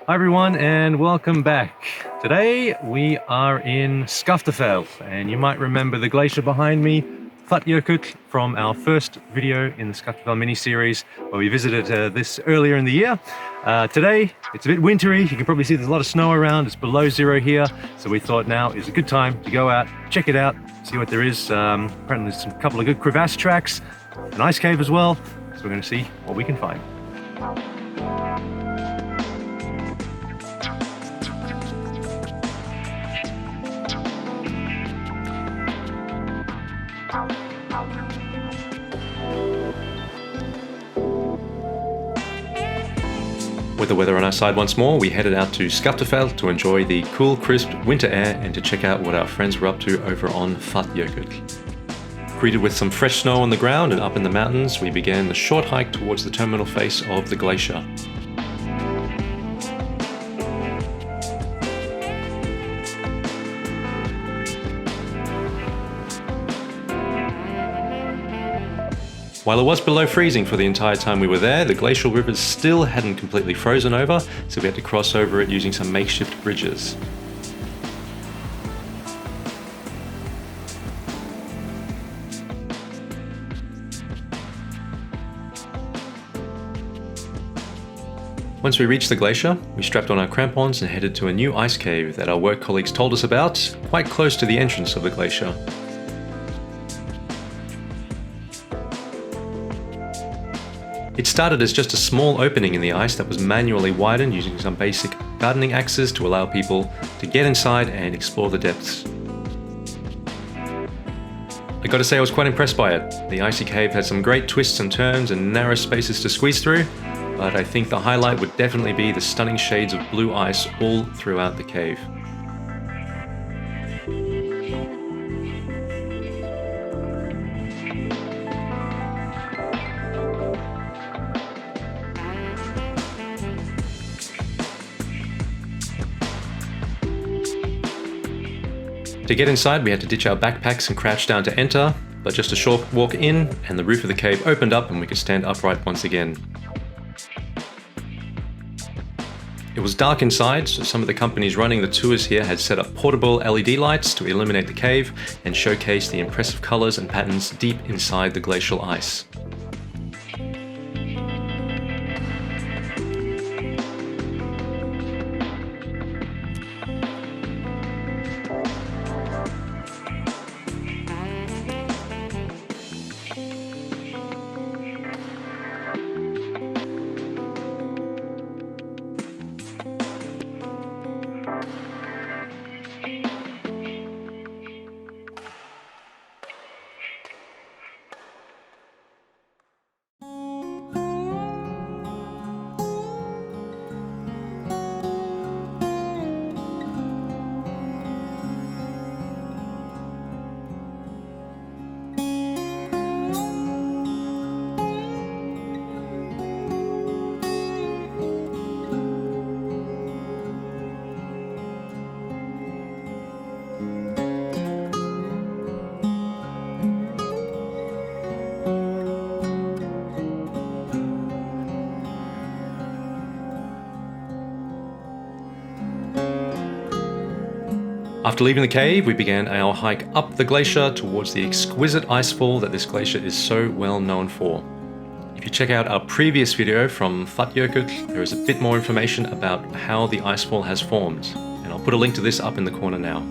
Hi everyone and welcome back. Today we are in Icefall and you might remember the glacier behind me, Falljökull, from our first video in the Icefall mini-series where we visited this earlier in the year. Today it's a bit wintry, you can probably see there's a lot of snow around, it's below zero here, so we thought now is a good time to go out, check it out, see what there is. Apparently there's a couple of good crevasse tracks, an ice cave as well, so we're going to see what we can find. With the weather on our side once more, we headed out to Icefall to enjoy the cool, crisp winter air and to check out what our friends were up to over on Falljökull. Greeted with some fresh snow on the ground and up in the mountains, we began the short hike towards the terminal face of the glacier. While it was below freezing for the entire time we were there, the glacial rivers still hadn't completely frozen over, so we had to cross over it using some makeshift bridges. Once we reached the glacier, we strapped on our crampons and headed to a new ice cave that our work colleagues told us about, quite close to the entrance of the glacier. It started as just a small opening in the ice that was manually widened using some basic gardening axes to allow people to get inside and explore the depths. I gotta say I was quite impressed by it. The icy cave had some great twists and turns and narrow spaces to squeeze through, but I think the highlight would definitely be the stunning shades of blue ice all throughout the cave. To get inside, we had to ditch our backpacks and crouch down to enter, but just a short walk in and the roof of the cave opened up and we could stand upright once again. It was dark inside, so some of the companies running the tours here had set up portable LED lights to illuminate the cave and showcase the impressive colors and patterns deep inside the glacial ice. After leaving the cave, we began our hike up the glacier towards the exquisite icefall that this glacier is so well known for. If you check out our previous video from Falljökull, there is a bit more information about how the icefall has formed, and I'll put a link to this up in the corner now.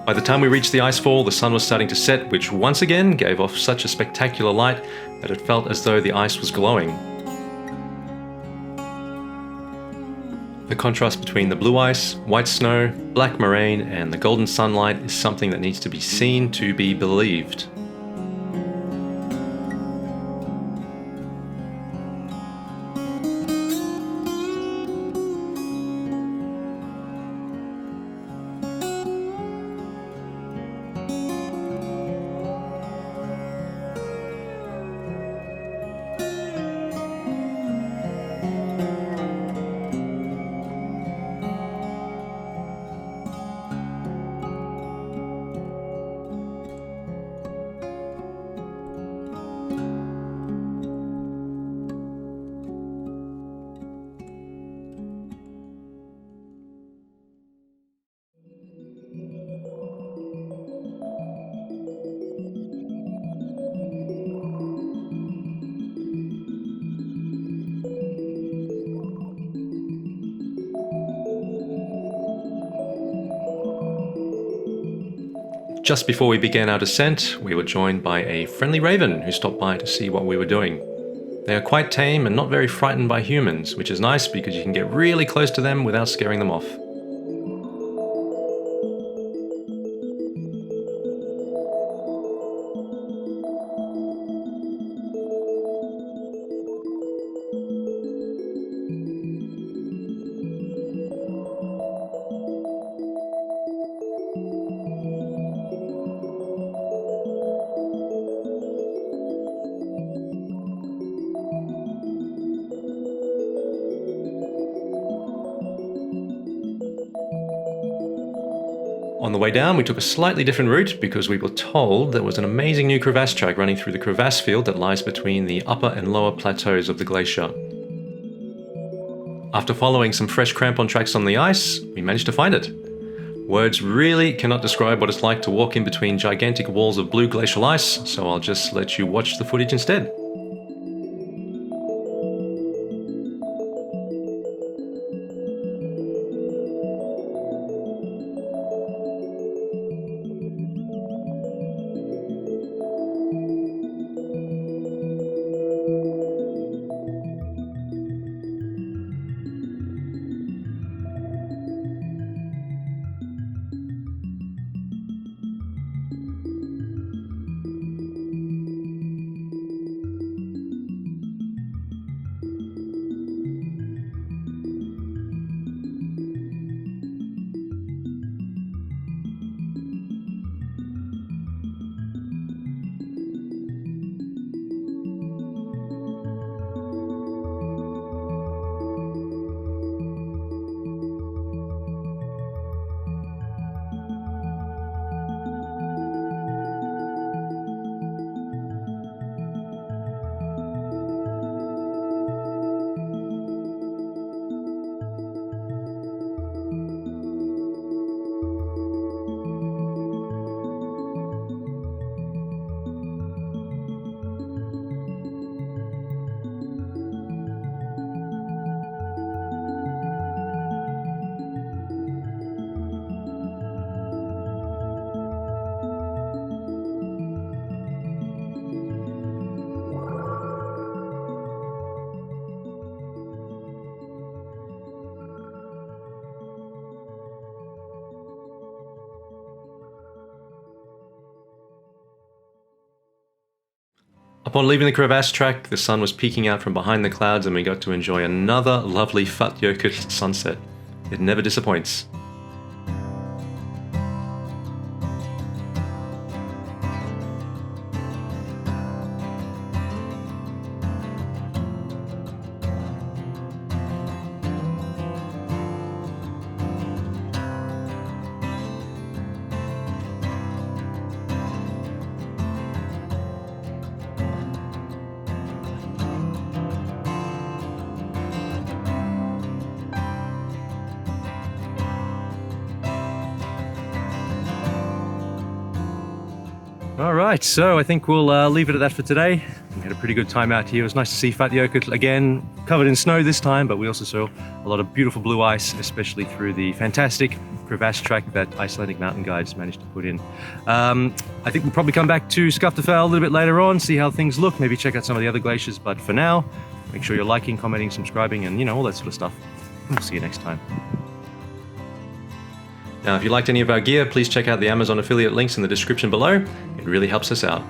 By the time we reached the icefall, the sun was starting to set, which once again gave off such a spectacular light that it felt as though the ice was glowing. The contrast between the blue ice, white snow, black moraine, and the golden sunlight is something that needs to be seen to be believed. Just before we began our descent, we were joined by a friendly raven who stopped by to see what we were doing. They are quite tame and not very frightened by humans, which is nice because you can get really close to them without scaring them off. On the way down, we took a slightly different route because we were told there was an amazing new crevasse track running through the crevasse field that lies between the upper and lower plateaus of the glacier. After following some fresh crampon tracks on the ice, we managed to find it. Words really cannot describe what it's like to walk in between gigantic walls of blue glacial ice, so I'll just let you watch the footage instead. Upon leaving the crevasse track, the sun was peeking out from behind the clouds and we got to enjoy another lovely Falljökull sunset. It never disappoints. Alright, so I think we'll leave it at that for today. We had a pretty good time out here. It was nice to see Falljökull again, covered in snow this time, but we also saw a lot of beautiful blue ice, especially through the fantastic crevasse track that Icelandic mountain guides managed to put in. I think we'll probably come back to Skaftafell a little bit later on, see how things look, maybe check out some of the other glaciers, but for now, make sure you're liking, commenting, subscribing, and all that sort of stuff. We'll see you next time. Now, if you liked any of our gear, please check out the Amazon affiliate links in the description below. It really helps us out.